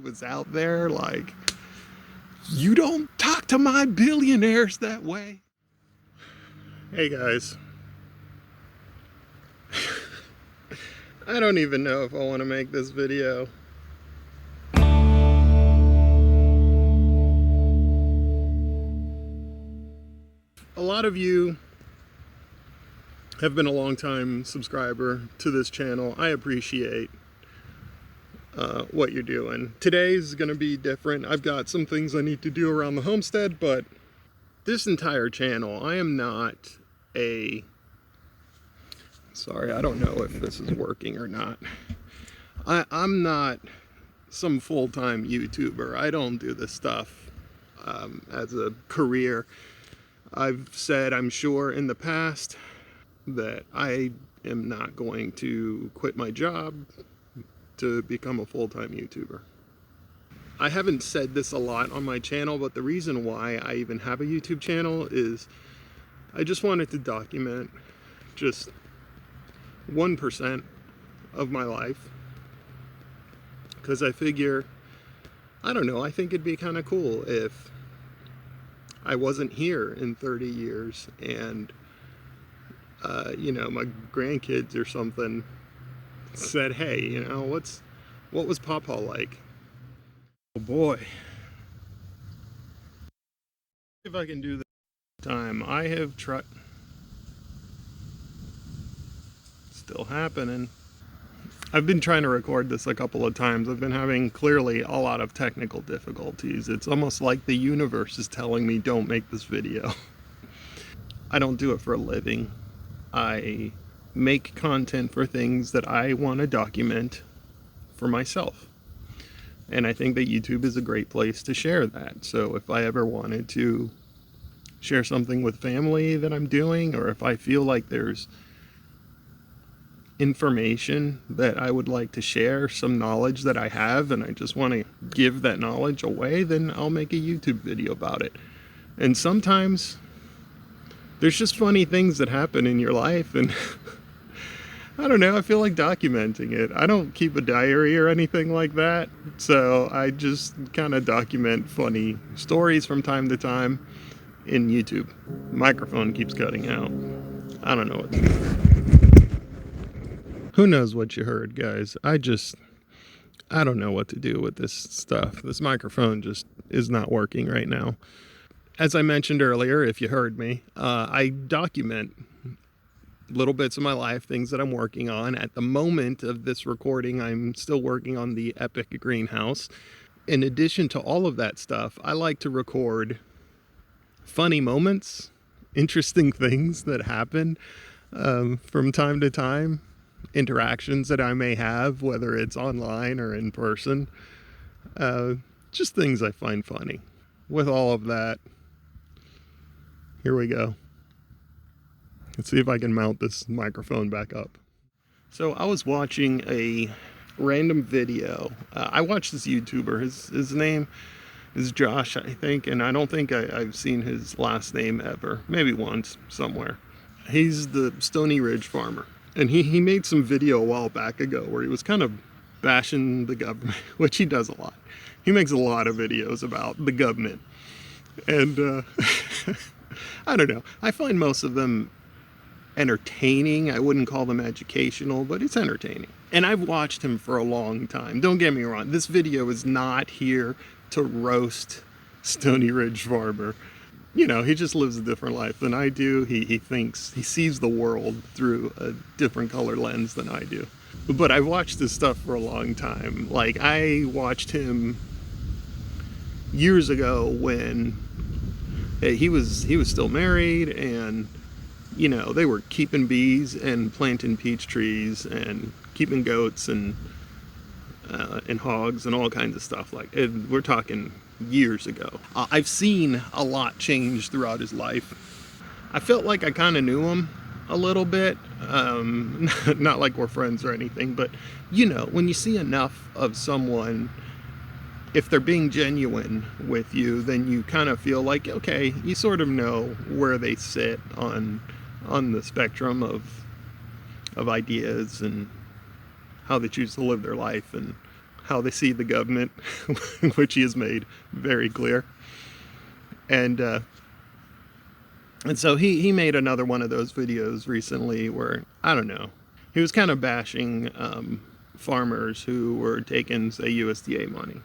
was out there. Like, you don't talk to my billionaires that way. Hey guys. I don't even know if I want to make this video. A lot of you have been a long time subscriber to this channel. I appreciate what you're doing. Today's gonna be different. I've got some things I need to do around the homestead, but this entire channel, I am not a... Sorry, I don't know if this is working or not. I'm not some full-time YouTuber. I don't do this stuff as a career. I've said, I'm sure, in the past that I am not going to quit my job to become a full-time YouTuber. I haven't said this a lot on my channel, but the reason why I even have a YouTube channel is I just wanted to document just 1% of my life, because I figure, I don't know, I think it'd be kind of cool if I wasn't here in 30 years and you know, my grandkids or something said, hey, you know, what was Papa like? Oh boy. If I can do this time, I have tried. Still happening. I've been trying to record this a couple of times. I've been having clearly a lot of technical difficulties. It's almost like the universe is telling me don't make this video. I don't do it for a living. I make content for things that I want to document for myself. And I think that YouTube is a great place to share that. So if I ever wanted to share something with family that I'm doing, or if I feel like there's information that I would like to share, some knowledge that I have, and I just want to give that knowledge away, then I'll make a YouTube video about it. And sometimes there's just funny things that happen in your life, and I don't know, I feel like documenting it. I don't keep a diary or anything like that, so I just kind of document funny stories from time to time in YouTube. The microphone keeps cutting out. I don't know what to do. Who knows what you heard, guys? I don't know what to do with this stuff. This microphone just is not working right now. As I mentioned earlier, if you heard me, I document little bits of my life, things that I'm working on. At the moment of this recording, I'm still working on the epic greenhouse. In addition to all of that stuff, I like to record funny moments, interesting things that happen from time to time, interactions that I may have, whether it's online or in person, just things I find funny. With all of that, here we go. Let's see if I can mount this microphone back up. So I was watching a random video. I watched this YouTuber. His name is Josh, I think, and I don't think I've seen his last name ever. Maybe once, somewhere. He's the Stony Ridge farmer. And he made some video a while back ago where he was kind of bashing the government, which he does a lot. He makes a lot of videos about the government. And I don't know. I find most of them entertaining. I wouldn't call them educational, but it's entertaining. And I've watched him for a long time. Don't get me wrong. This video is not here to roast Stony Ridge farmer. You know, he just lives a different life than I do. He sees the world through a different color lens than I do. But I've watched this stuff for a long time. Like, I watched him years ago when he was still married, and, you know, they were keeping bees and planting peach trees and keeping goats and hogs and all kinds of stuff. Like, we're talking years ago. I've seen a lot change throughout his life. I felt like I kind of knew him a little bit. Not like we're friends or anything, but you know, when you see enough of someone, if they're being genuine with you, then you kind of feel like, okay, you sort of know where they sit on the spectrum of ideas and how they choose to live their life and how they see the government, which he has made very clear. And so he made another one of those videos recently where, I don't know, he was kind of bashing farmers who were taking, say, USDA money.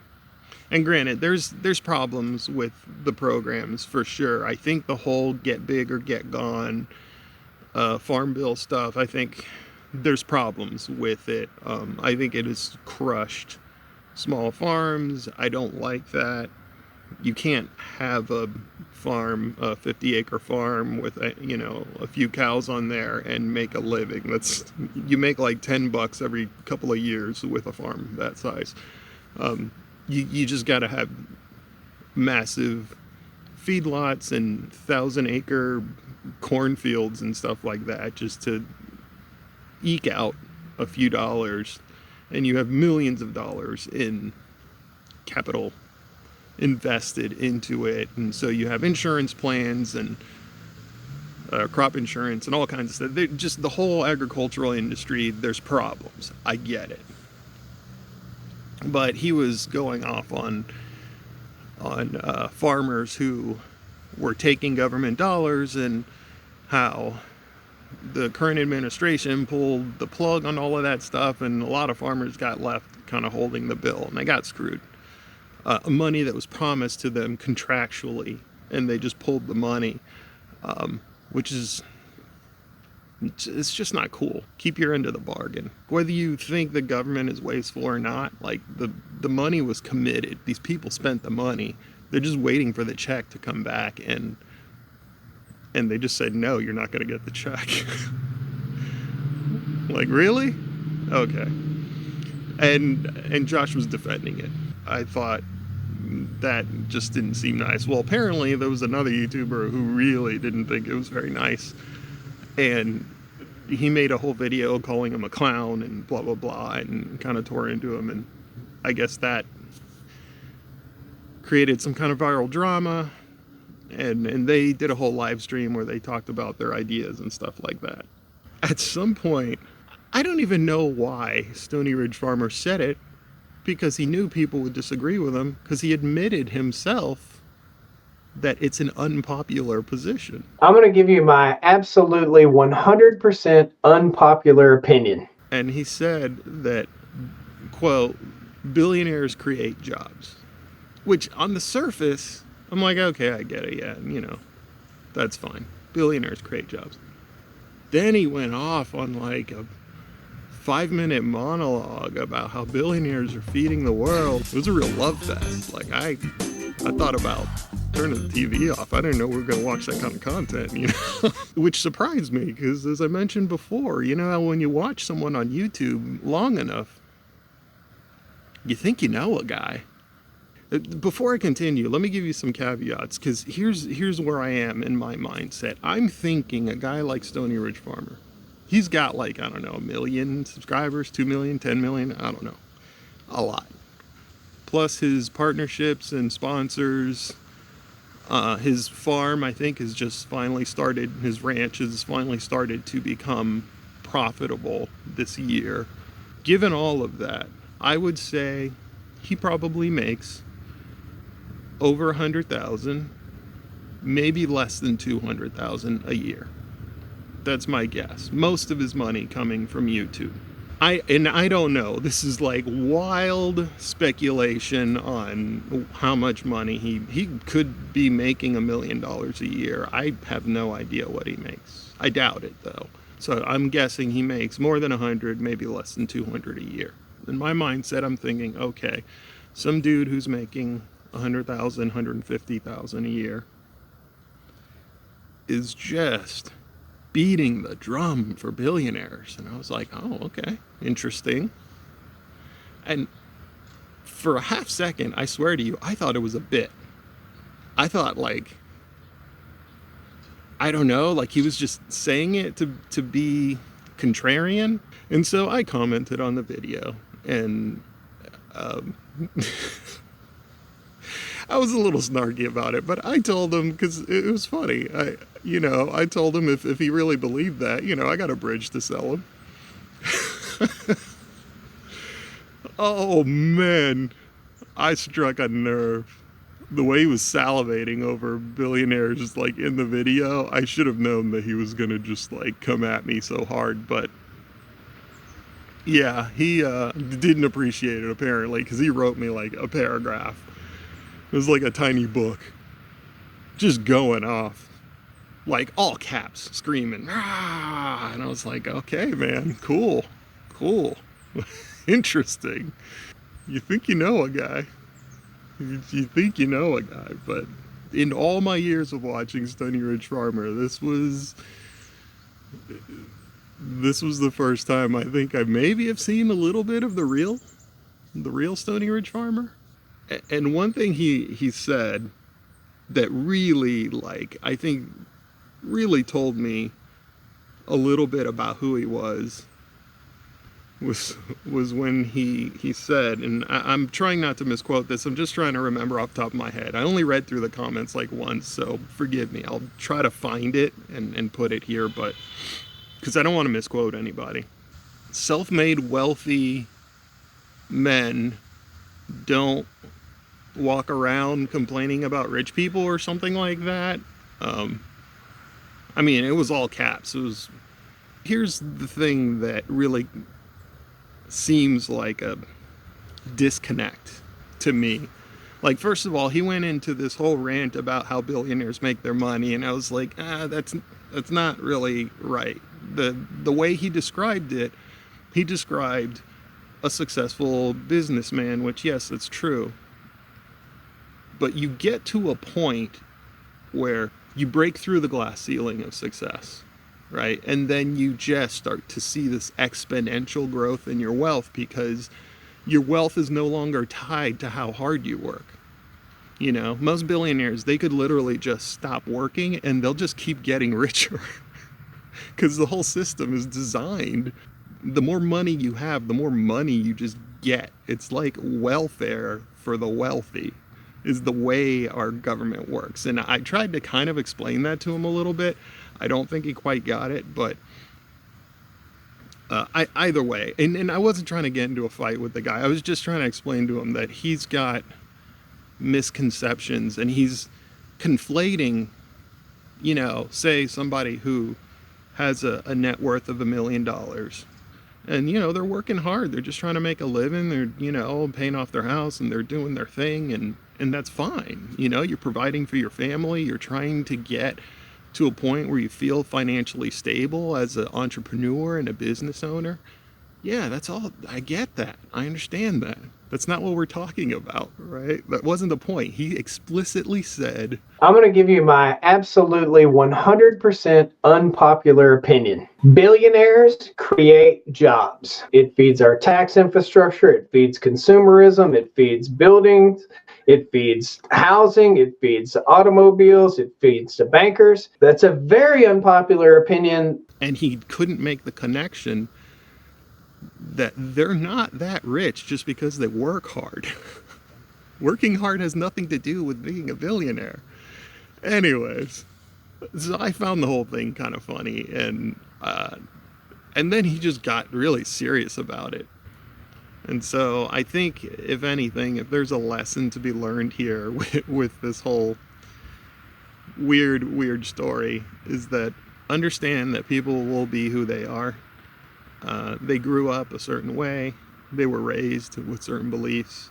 And granted, there's problems with the programs for sure. I think the whole get big or get gone farm bill stuff, I think there's problems with it. I think it has crushed small farms. I don't like that. You can't have a farm, a 50-acre farm with a few cows on there and make a living. You make like $10 every couple of years with a farm that size. You just got to have massive feedlots and 1,000-acre cornfields and stuff like that just to eke out a few dollars, and you have millions of dollars in capital invested into it. And so you have insurance plans and crop insurance and all kinds of stuff. Just the whole agricultural industry, there's problems. I get it. But he was going off on farmers who were taking government dollars and how the current administration pulled the plug on all of that stuff, and a lot of farmers got left kind of holding the bill, and they got screwed. Money that was promised to them contractually, and they just pulled the money, which is, it's just not cool. Keep your end of the bargain. Whether you think the government is wasteful or not, like the money was committed. These people spent the money. They're just waiting for the check to come back, and they just said, no, you're not going to get the check. Like, really? Okay. And Josh was defending it. I thought that just didn't seem nice. Well, apparently there was another YouTuber who really didn't think it was very nice. And he made a whole video calling him a clown and blah, blah, blah, and kind of tore into him. And I guess that created some kind of viral drama. And they did a whole live stream where they talked about their ideas and stuff like that. At some point, I don't even know why Stony Ridge Farmer said it, because he knew people would disagree with him, because he admitted himself that it's an unpopular position. I'm going to give you my absolutely 100% unpopular opinion. And he said that, quote, billionaires create jobs. Which, on the surface, I'm like, okay, I get it, yeah, that's fine. Billionaires create jobs. Then he went off on like a 5-minute monologue about how billionaires are feeding the world. It was a real love fest. Like, I thought about turning the TV off. I didn't know we were going to watch that kind of content, which surprised me, because as I mentioned before, when you watch someone on YouTube long enough, you think you know a guy. Before I continue, let me give you some caveats, because here's where I am in my mindset. I'm thinking a guy like Stony Ridge Farmer, he's got like, I don't know, 1 million subscribers, 2 million, 10 million, I don't know, a lot. Plus his partnerships and sponsors. His farm, I think, has just finally started, his ranch has finally started to become profitable this year. Given all of that, I would say he probably makes over 100,000, maybe less than 200,000 a year. That's my guess. Most of his money coming from YouTube. I don't know. This is like wild speculation on how much money he could be making $1 million a year. I have no idea what he makes. I doubt it though. So I'm guessing he makes more than 100, maybe less than 200 a year. In my mindset, I'm thinking, okay, some dude who's making 100,000, 150,000 a year is just beating the drum for billionaires. And I was like, oh, okay, interesting. And for a half second, I swear to you, I thought it was a bit. I thought, like, I don't know, like he was just saying it to be contrarian. And so I commented on the video, and I was a little snarky about it, but I told him, because it was funny. I told him if he really believed that, I got a bridge to sell him. Oh man, I struck a nerve. The way he was salivating over billionaires, like in the video, I should have known that he was gonna just like come at me so hard. But yeah, he didn't appreciate it apparently, because he wrote me like a paragraph. It was like a tiny book, just going off, like all caps, screaming, ah! And I was like, okay, man, cool, cool, interesting. You think you know a guy. You think you know a guy, but in all my years of watching Stony Ridge Farmer, this was the first time I think I maybe have seen a little bit of the real Stony Ridge Farmer. And one thing he said that really, like, I think really told me a little bit about who he was when he said, and I'm trying not to misquote this, I'm just trying to remember off the top of my head. I only read through the comments like once, so forgive me. I'll try to find it and put it here, but because I don't want to misquote anybody. Self-made wealthy men don't walk around complaining about rich people or something like that. I mean, it was all caps. Here's the thing that really seems like a disconnect to me. Like, first of all, he went into this whole rant about how billionaires make their money, and I was like, that's not really right. The way he described it, he described a successful businessman, which, yes, it's true. But you get to a point where you break through the glass ceiling of success, right? And then you just start to see this exponential growth in your wealth, because your wealth is no longer tied to how hard you work. You know, most billionaires, they could literally just stop working and they'll just keep getting richer because the whole system is designed. The more money you have, the more money you just get. It's like welfare for the wealthy is the way our government works. And I tried to kind of explain that to him a little bit. I don't think he quite got it, but either way, and I wasn't trying to get into a fight with the guy. I was just trying to explain to him that he's got misconceptions and he's conflating, you know, say somebody who has a net worth of $1 million, and, you know, they're working hard. They're just trying to make a living. They're, you know, paying off their house and they're doing their thing, and that's fine. You know, you're providing for your family. You're trying to get to a point where you feel financially stable as an entrepreneur and a business owner. Yeah, that's all. I get that. I understand that. That's not what we're talking about, right? That wasn't the point. He explicitly said, I'm going to give you my absolutely 100% unpopular opinion. Billionaires create jobs. It feeds our tax infrastructure. It feeds consumerism. It feeds buildings. It feeds housing. It feeds automobiles. It feeds the bankers. That's a very unpopular opinion. And he couldn't make the connection that they're not that rich just because they work hard. Working hard has nothing to do with being a billionaire. Anyways, so I found the whole thing kind of funny, and then he just got really serious about it. And so I think, if anything, if there's a lesson to be learned here with this whole weird story, is that understand that people will be who they are. They grew up a certain way. They were raised with certain beliefs.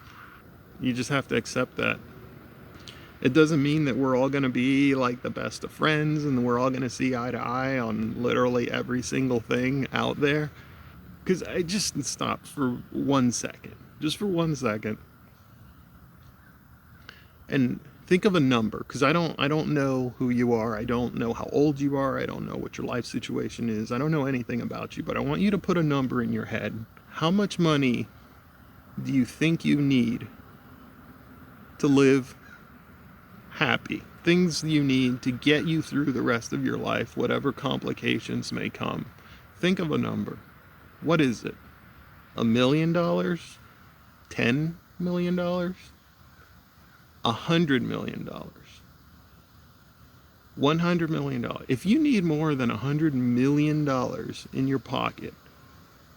You just have to accept that. It doesn't mean that we're all going to be like the best of friends and we're all going to see eye to eye on literally every single thing out there. Because I just stopped for 1 second. Just for 1 second. And think of a number, because I don't know who you are. I don't know how old you are. I don't know what your life situation is. I don't know anything about you, but I want you to put a number in your head. How much money do you think you need to live happy? Things you need to get you through the rest of your life, whatever complications may come. Think of a number. What is it? $1 million? $10 million? $100 million? $100 million? If you need more than $100 million in your pocket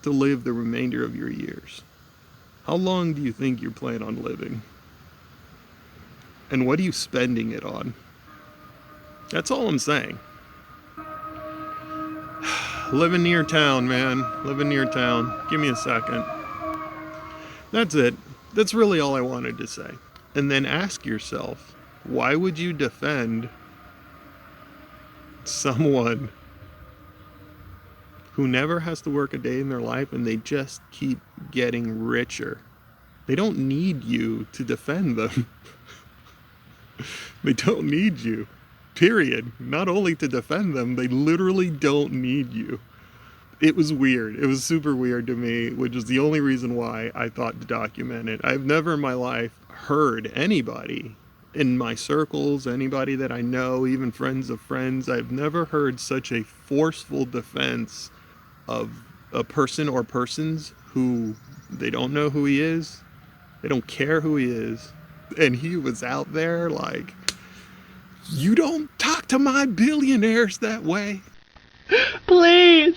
to live the remainder of your years, How long do you think you plan on living? And what are you spending it on? That's all I'm saying. Living near town, man. Living near town. Give me a second. That's it. That's really all I wanted to say. And then ask yourself, why would you defend someone who never has to work a day in their life and they just keep getting richer? They don't need you to defend them. They don't need you. Period. Not only to defend them, they literally don't need you. It was weird. It was super weird to me, which is the only reason why I thought to document it. I've never in my life heard anybody in my circles, anybody that I know, even friends of friends, I've never heard such a forceful defense of a person or persons who they don't know who he is. They don't care who he is. And he was out there like, you don't talk to my billionaires that way. Please.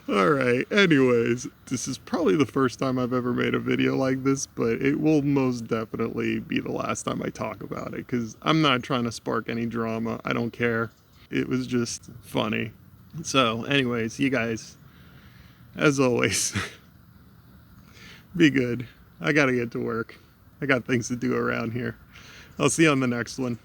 Alright, anyways, this is probably the first time I've ever made a video like this, but it will most definitely be the last time I talk about it, because I'm not trying to spark any drama. I don't care. It was just funny. So, anyways, you guys, as always, be good. I gotta get to work. I got things to do around here. I'll see you on the next one.